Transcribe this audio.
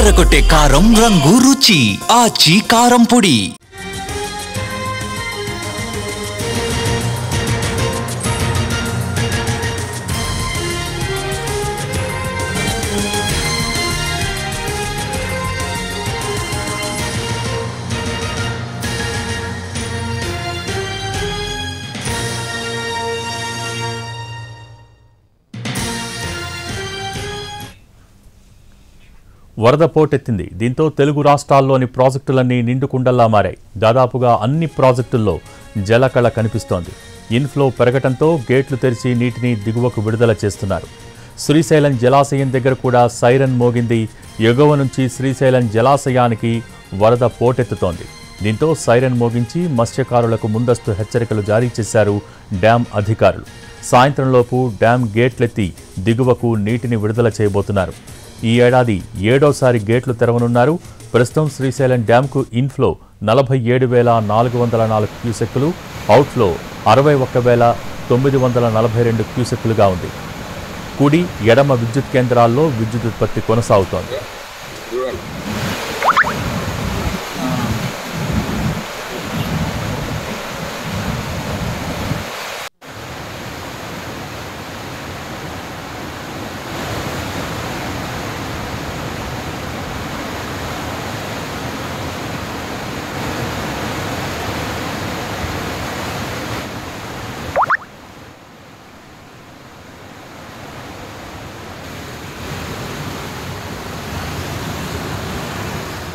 అదరగొట్టే కారం రంగు రుచి ఆచి కారం పొడి. వరద పోటెత్తింది. దీంతో తెలుగు రాష్ట్రాల్లోని ప్రాజెక్టులన్నీ నిండుకుండల్లా మారాయి. దాదాపుగా అన్ని ప్రాజెక్టుల్లో జలకళ కనిపిస్తోంది. ఇన్ఫ్లో పెరగటంతో గేట్లు తెరిచి నీటిని దిగువకు విడుదల చేస్తున్నారు. శ్రీశైలం జలాశయం దగ్గర కూడా సైరన్ మోగింది. ఎగువ నుంచి శ్రీశైలం జలాశయానికి వరద పోటెత్తుతోంది. దీంతో సైరన్ మోగించి మత్స్యకారులకు ముందస్తు హెచ్చరికలు జారీ చేశారు డ్యాం అధికారులు. సాయంత్రంలోపు డ్యాం గేట్లెత్తి దిగువకు నీటిని విడుదల చేయబోతున్నారు. ఈ ఏడాది 7వసారి గేట్లు తెరవనున్నారు. ప్రస్తుతం శ్రీశైలం డ్యాంకు ఇన్ఫ్లో 47,404 క్యూసెక్కులు, అవుట్ఫ్లో 61,942 క్యూసెక్కులుగా ఉంది. కుడి ఎడమ విద్యుత్ కేంద్రాల్లో విద్యుత్ ఉత్పత్తి కొనసాగుతోంది.